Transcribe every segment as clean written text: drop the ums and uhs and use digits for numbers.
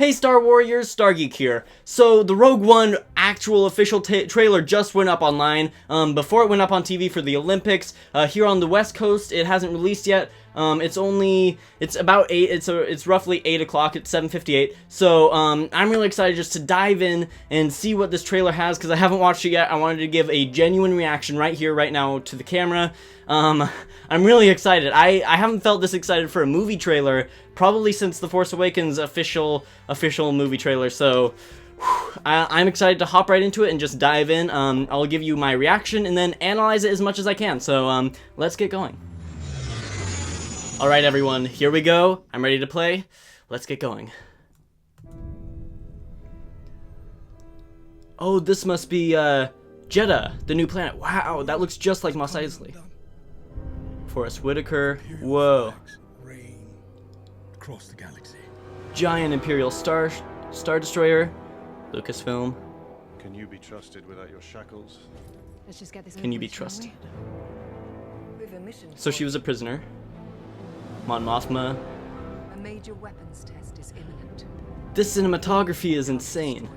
Hey Star Warriors, StarGeek here. So the Rogue One actual official trailer just went up online before it went up on TV for the Olympics. Here on the West Coast, it hasn't released yet. It's about 8, it's roughly 8 o'clock, it's 7:58, so I'm really excited just to dive in and see what this trailer has, because I haven't watched it yet. I wanted to give a genuine reaction right here, right now, to the camera. I'm really excited. I haven't felt this excited for a movie trailer probably since The Force Awakens official movie trailer, so I'm excited to hop right into it and just dive in. I'll give you my reaction and then analyze it as much as I can, so let's get going. Alright everyone, here we go. I'm ready to play. Let's get going. Oh, this must be Jeddah, the new planet. Wow, that looks just like Mos Eisley. Forrest Whitaker. Whoa. Across the galaxy. Giant Imperial Star Destroyer. Lucasfilm. Can you be trusted without your shackles? Let's just get this. Can you be trusted? We've a mission. So she was a prisoner. Mon Mothma. A major weapons test is imminent. This cinematography is insane.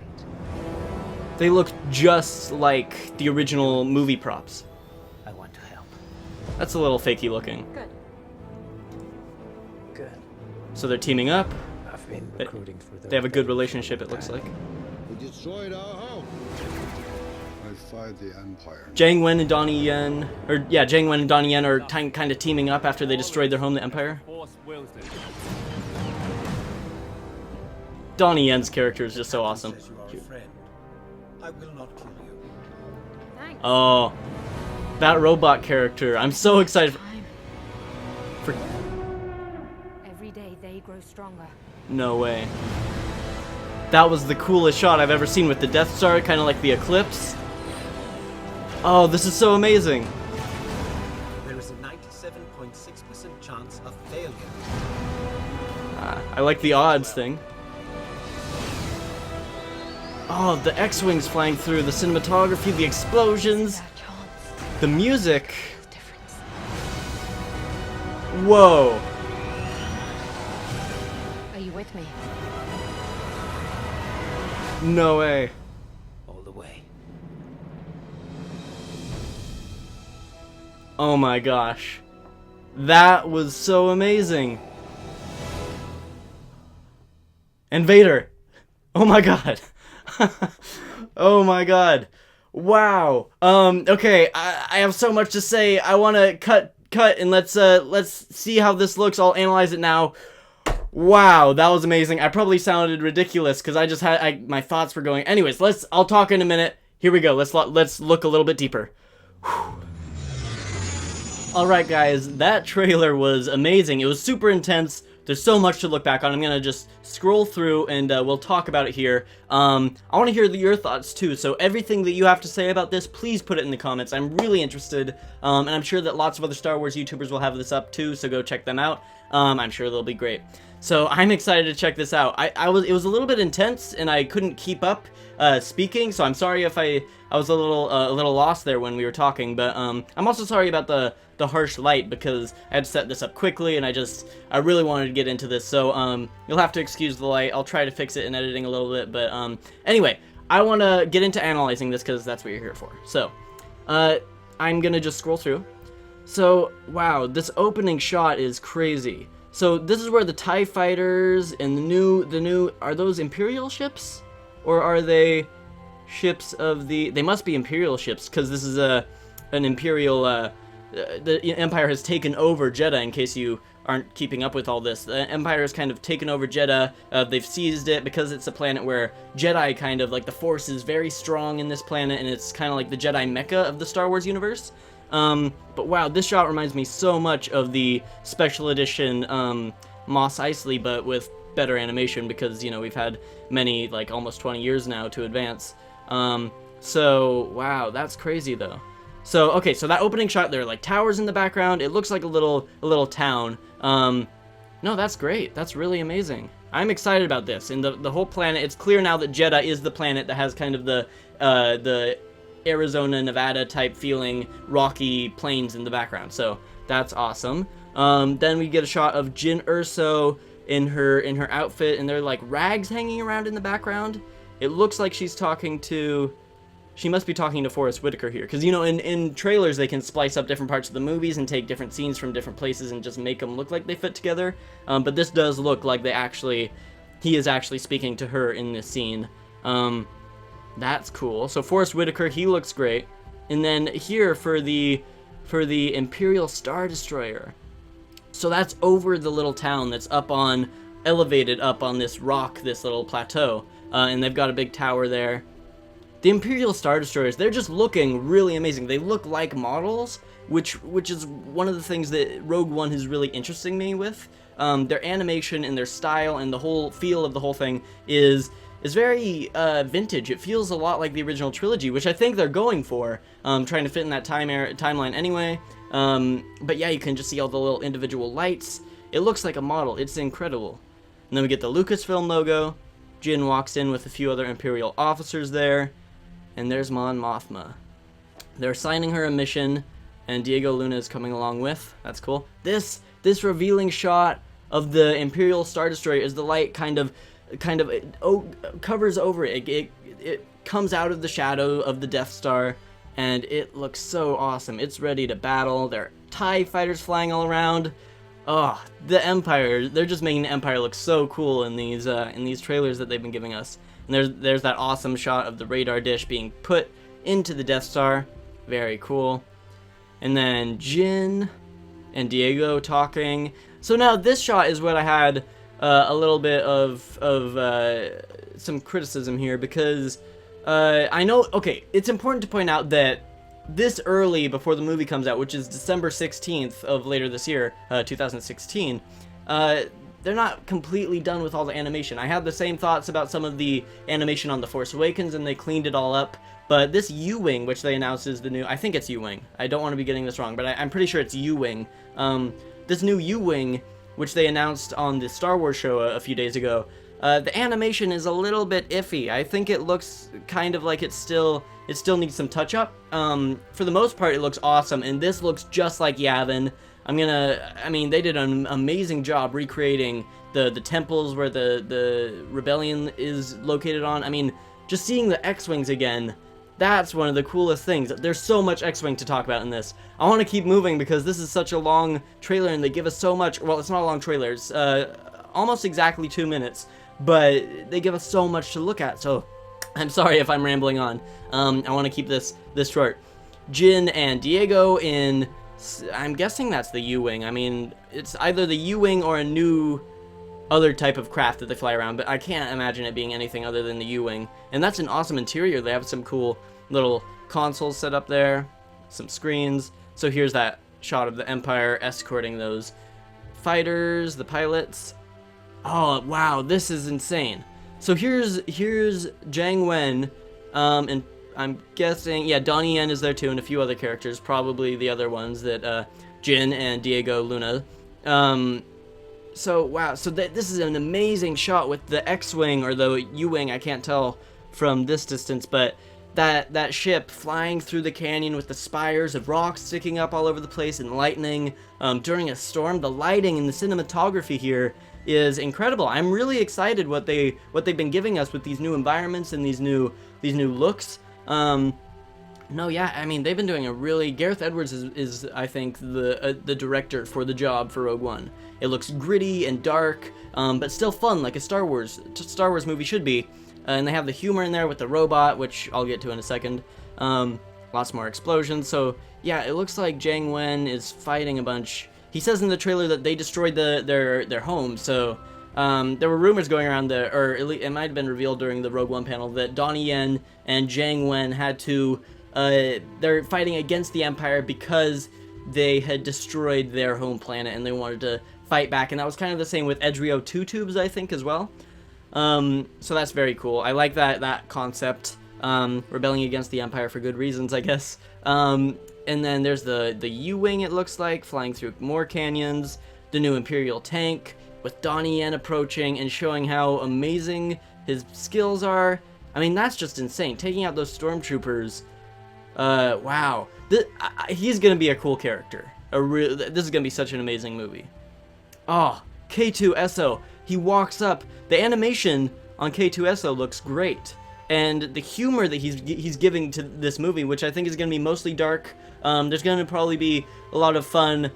They look just like the original movie props. I want to help. That's a little fakey looking. Good. Good. So they're teaming up. I've been recruiting for the. They have a good relationship, it looks like. We destroyed our home. I fight the Empire. Jiang Wen and Donnie Yen, Jiang Wen and Donnie Yen are kind of teaming up after they destroyed their home, the Empire. Donnie Yen's character is just so awesome. I will not kill you. Thanks. Oh, that robot character! I'm so excited for. Every day they grow stronger. No way. That was the coolest shot I've ever seen with the Death Star, kind of like the eclipse. Oh, this is so amazing. There is a 97.6% chance of failure. I like the odds thing. Oh, the X-Wings flying through, the cinematography, the explosions, the music. Whoa. Are you with me? No way. All the way. Oh my gosh. That was so amazing. And Vader. Oh my god. Oh my god. Wow. Okay, I have so much to say. I want to cut and let's see how this looks. I'll analyze it now. Wow, that was amazing. I probably sounded ridiculous because I just had my thoughts were going. Anyways, I'll talk in a minute. Here we go. Let's look a little bit deeper. All right, guys, that trailer was amazing. It was super intense. There's so much to look back on. I'm gonna just scroll through and we'll talk about it here. I want to hear your thoughts too. So everything that you have to say about this, please put it in the comments. I'm really interested, and I'm sure that lots of other Star Wars YouTubers will have this up too. So go check them out. I'm sure they'll be great. So I'm excited to check this out. It was a little bit intense and I couldn't keep up speaking, so I'm sorry if I was a little lost there when we were talking, but I'm also sorry about the harsh light because I had to set this up quickly and I really wanted to get into this, so you'll have to excuse the light. I'll try to fix it in editing a little bit, but anyway, I want to get into analyzing this because that's what you're here for. So I'm gonna just scroll through. So wow, this opening shot is crazy. So this is where the TIE fighters and the new are those Imperial ships? Or are they ships of the... They must be Imperial ships, because this is an Imperial... the Empire has taken over Jeddah, in case you aren't keeping up with all this. The Empire has kind of taken over Jeddah. They've seized it because it's a planet where Jedi kind of... Like, the Force is very strong in this planet, and it's kind of like the Jedi Mecca of the Star Wars universe. But wow, this shot reminds me so much of the special edition Mos Eisley, but with better animation because, you know, we've had many, like, almost 20 years now to advance. So, wow, that's crazy, though. So, okay, so that opening shot, there are, like, towers in the background. It looks like a little town. No, that's great. That's really amazing. I'm excited about this. And the whole planet, it's clear now that Jeddah is the planet that has kind of the Arizona, Nevada type feeling rocky plains in the background. So that's awesome. Then we get a shot of Jyn Erso in her outfit, and there are like rags hanging around in the background. It looks like she must be talking to Forrest Whitaker here, because, you know, in trailers they can splice up different parts of the movies and take different scenes from different places and just make them look like they fit together. But this does look like he is actually speaking to her in this scene. That's cool. So Forrest Whitaker, he looks great. And then here for the Imperial Star Destroyer. So that's over the little town that's elevated up on this rock, this little plateau. And they've got a big tower there. The Imperial Star Destroyers, they're just looking really amazing. They look like models, which is one of the things that Rogue One is really interesting me with. Their animation and their style and the whole feel of the whole thing is very vintage. It feels a lot like the original trilogy, which I think they're going for, trying to fit in that timeline anyway. But yeah, you can just see all the little individual lights. It looks like a model. It's incredible. And then we get the Lucasfilm logo. Jyn walks in with a few other Imperial officers there. And there's Mon Mothma. They're assigning her a mission, and Diego Luna is coming along with. That's cool. This revealing shot of the Imperial Star Destroyer is the light kind of covers over it. It comes out of the shadow of the Death Star, and it looks so awesome. It's ready to battle. There are TIE fighters flying all around. Oh, the Empire. They're just making the Empire look so cool in these trailers that they've been giving us. And there's that awesome shot of the radar dish being put into the Death Star. Very cool. And then Jyn and Diego talking. So now this shot is what I had a little bit of some criticism here, because I know, okay, it's important to point out that this early before the movie comes out, which is December 16th of later this year, 2016, they're not completely done with all the animation. I had the same thoughts about some of the animation on The Force Awakens, and they cleaned it all up. But this U-Wing, which they announced is the new... I think it's U-Wing. I don't want to be getting this wrong, but I'm pretty sure it's U-Wing. This new U-Wing, which they announced on the Star Wars show a few days ago, the animation is a little bit iffy. I think it looks kind of like it still needs some touch-up. For the most part, it looks awesome, and this looks just like Yavin. They did an amazing job recreating the temples where the rebellion is located on. I mean, just seeing the X-Wings again, that's one of the coolest things. There's so much X-Wing to talk about in this. I want to keep moving because this is such a long trailer and they give us so much. Well, it's not a long trailer. It's almost exactly 2 minutes, but they give us so much to look at. So I'm sorry if I'm rambling on. I want to keep this short. Jyn and Diego in... I'm guessing that's the U-Wing. I mean, it's either the U-Wing or a new other type of craft that they fly around, but I can't imagine it being anything other than the U-Wing. And that's an awesome interior. They have some cool little consoles set up there, some screens. So here's that shot of the Empire escorting those fighters, the pilots. Oh, wow, this is insane. So here's Zhang Wen, and I'm guessing, yeah, Donnie Yen is there too, and a few other characters, probably the other ones that Jyn and Diego Luna. So wow, so this is an amazing shot with the X-Wing or the U-Wing, I can't tell from this distance, but that ship flying through the canyon with the spires of rocks sticking up all over the place and lightning during a storm. The lighting and the cinematography here is incredible. I'm really excited what they've been giving us with these new environments and these new looks. No, yeah, I mean, they've been doing a really... Gareth Edwards is I think, the director for the job for Rogue One. It looks gritty and dark, but still fun, like a Star Wars movie should be. And they have the humor in there with the robot, which I'll get to in a second. Lots more explosions. So, yeah, it looks like Zhang Wen is fighting a bunch. He says in the trailer that they destroyed their home, so... there were rumors going around or it might have been revealed during the Rogue One panel, that Donnie Yen and Zhang Wen had to... they're fighting against the Empire because they had destroyed their home planet and they wanted to fight back. And that was kind of the same with Edrio 2 Tubes, I think, as well. So that's very cool. I like that concept. Rebelling against the Empire for good reasons, I guess. And then there's the U-Wing, it looks like, flying through more canyons. The new Imperial tank, with Donnie Yen approaching and showing how amazing his skills are. I mean, that's just insane. Taking out those stormtroopers. Wow. He's gonna be a cool character. This is gonna be such an amazing movie. Oh, K2SO. he walks up. The animation on K2SO looks great, and the humor that he's giving to this movie, which I think is going to be mostly dark. There's going to probably be a lot of fun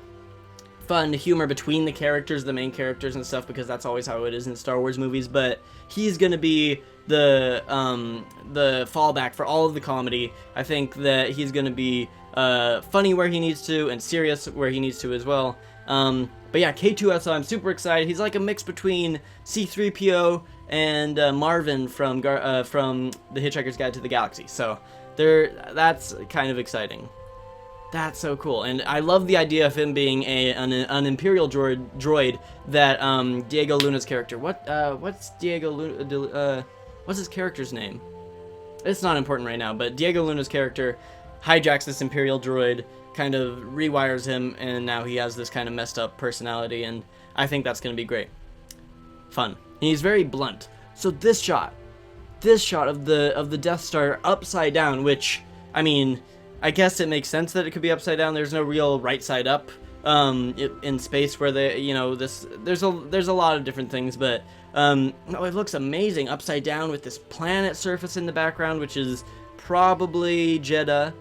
humor between the characters, the main characters and stuff, because that's always how it is in Star Wars movies. But he's going to be the fallback for all of the comedy. I think that he's going to be funny where he needs to and serious where he needs to as well. But yeah, K2SO, I'm super excited. He's like a mix between C-3PO and Marvin from The Hitchhiker's Guide to the Galaxy. So that's kind of exciting. That's so cool, and I love the idea of him being an Imperial droid that Diego Luna's character. What's Diego Luna? What's his character's name? It's not important right now, but Diego Luna's character hijacks this Imperial droid, kind of rewires him, and now he has this kind of messed up personality, and I think that's going to be great. Fun. And he's very blunt. So this shot of the Death Star upside down, which, I mean, I guess it makes sense that it could be upside down. There's no real right side up in space where there's a lot of different things, but no, it looks amazing upside down with this planet surface in the background, which is probably Jeddah.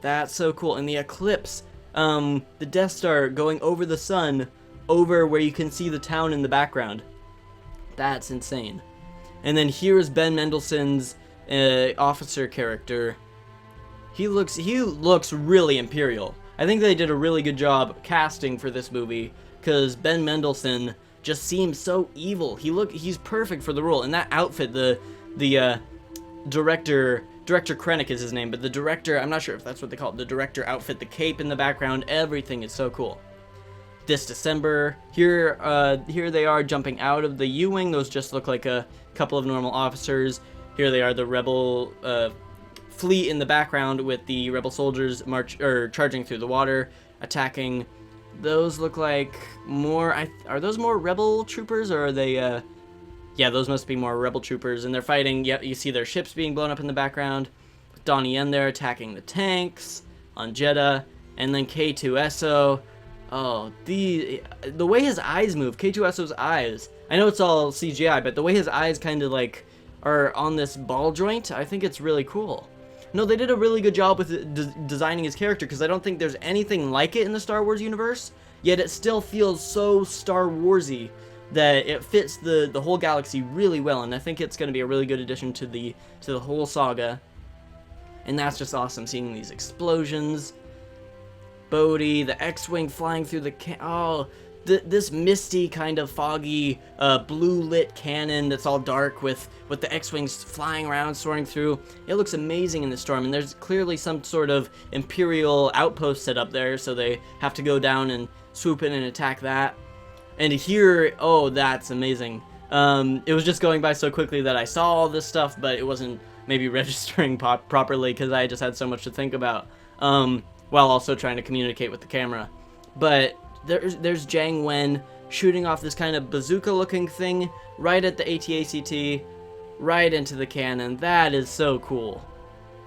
That's so cool. And the eclipse, the Death Star going over the sun, over where you can see the town in the background. That's insane. And then here's Ben Mendelsohn's officer character. He looks really Imperial. I think they did a really good job casting for this movie, because Ben Mendelsohn just seems so evil. He's perfect for the role. And that outfit, the director Krennic is his name, but the director, I'm not sure if that's what they call it, the director outfit, the cape in the background, everything is so cool. This December, here they are jumping out of the U-Wing. Those just look like a couple of normal officers. Here they are, the rebel fleet in the background with the rebel soldiers charging through the water, attacking. Those look like more, are those more rebel troopers, or are they, yeah, those must be more rebel troopers, and they're fighting. Yep, you see their ships being blown up in the background, with Donnie Yen there attacking the tanks on Jeddah, and then K2SO. Oh, the way his eyes move, K2SO's eyes, I know it's all CGI, but the way his eyes kind of like are on this ball joint, I think it's really cool. No, they did a really good job with designing his character, because I don't think there's anything like it in the Star Wars universe, yet it still feels so Star Warsy that it fits the whole galaxy really well, and I think it's going to be a really good addition to the whole saga. And that's just awesome, seeing these explosions. Bodhi, the X-Wing flying through the this misty kind of foggy blue lit cannon that's all dark with the X-Wings flying around, soaring through. It looks amazing in the storm, and there's clearly some sort of Imperial outpost set up there, so they have to go down and swoop in and attack that. And here, oh, that's amazing. It was just going by so quickly that I saw all this stuff, but it wasn't maybe registering properly because I just had so much to think about, while also trying to communicate with the camera. But there's Zhang Wen shooting off this kind of bazooka-looking thing right at the AT-ACT, right into the cannon. That is so cool.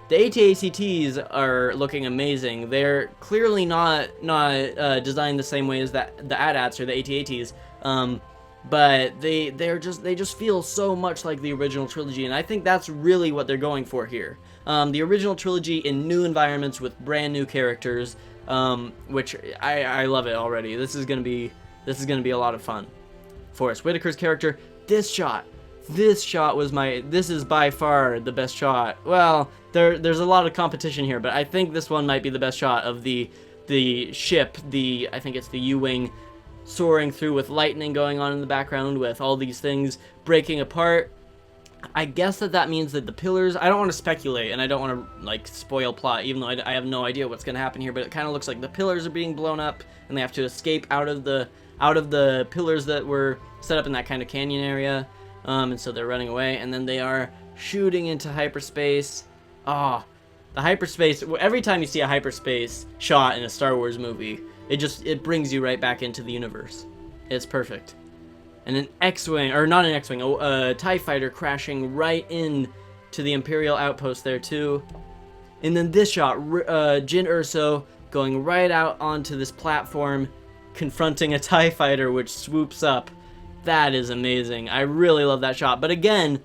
The AT-ACTs are looking amazing. They're clearly not designed the same way as the AT-ATs or the AT-ATs, but they just feel so much like the original trilogy, and I think that's really what they're going for here. The original trilogy in new environments with brand new characters, which I love it already. This is gonna be a lot of fun. Forrest Whitaker's character, this shot was this is by far the best shot. Well, there's a lot of competition here, but I think this one might be the best shot of the ship, I think it's the U-Wing, soaring through with lightning going on in the background with all these things breaking apart. I guess that means that the pillars, I don't want to speculate and I don't want to like spoil plot, even though I have no idea what's going to happen here, but it kind of looks like the pillars are being blown up and they have to escape out of the pillars that were set up in that kind of canyon area. And so they're running away, and then they are shooting into hyperspace. The hyperspace, every time you see a hyperspace shot in a Star Wars movie, it brings you right back into the universe. It's perfect. And an X-Wing, or not an X-Wing, a TIE fighter crashing right in to the Imperial outpost there too. And then this shot, Jyn Erso going right out onto this platform, confronting a TIE fighter which swoops up. That is amazing. I really love that shot. But again,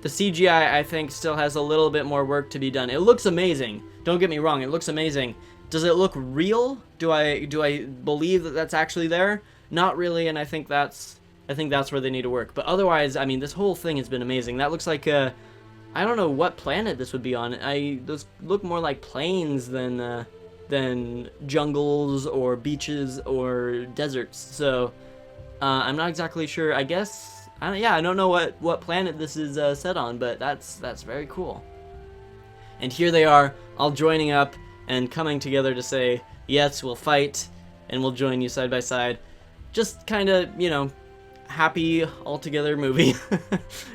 the CGI, I think, still has a little bit more work to be done. It looks amazing. Don't get me wrong. It looks amazing. Does it look real? Do I believe that that's actually there? Not really, and I think that's where they need to work. But otherwise, I mean, this whole thing has been amazing. That looks like a, I don't know what planet this would be on. Those look more like plains than jungles or beaches or deserts. So I'm not exactly sure. I guess I don't know what planet this is set on, but that's very cool. And here they are, all joining up and coming together to say, yes, we'll fight, and we'll join you side by side. Just kind of, you know, happy all together movie.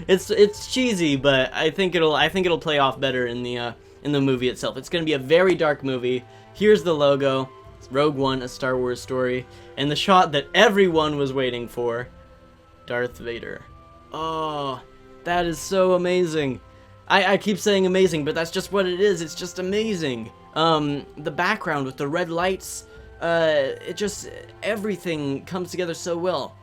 It's cheesy, but I think it'll play off better in the movie itself. It's gonna be a very dark movie. Here's the logo, Rogue One, a Star Wars story, and the shot that everyone was waiting for, Darth Vader. Oh, that is so amazing. I keep saying amazing, but that's just what it is. It's just amazing. The background with the red lights, everything comes together so well.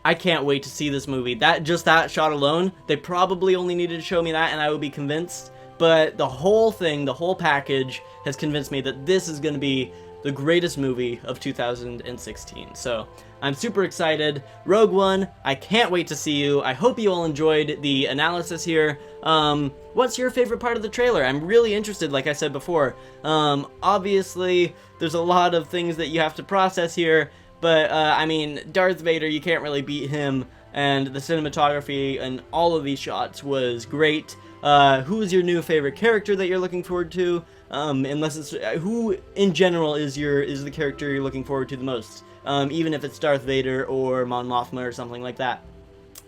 I can't wait to see this movie. That shot alone, they probably only needed to show me that and I would be convinced. But the whole thing, the whole package has convinced me that this is going to be the greatest movie of 2016. So I'm super excited. Rogue One, I can't wait to see you. I hope you all enjoyed the analysis here. What's your favorite part of the trailer? I'm really interested, like I said before. Obviously, there's a lot of things that you have to process here, but I mean, Darth Vader, you can't really beat him, and the cinematography and all of these shots was great. Who is your new favorite character that you're looking forward to? Unless it's who in general is the character you're looking forward to the most, even if it's Darth Vader or Mon Mothma or something like that.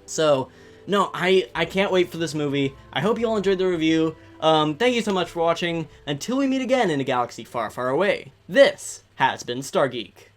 So no, I can't wait for this movie. I hope you all enjoyed the review. Thank you so much for watching. Until we meet again in a galaxy far, far away, this has been StarGeek.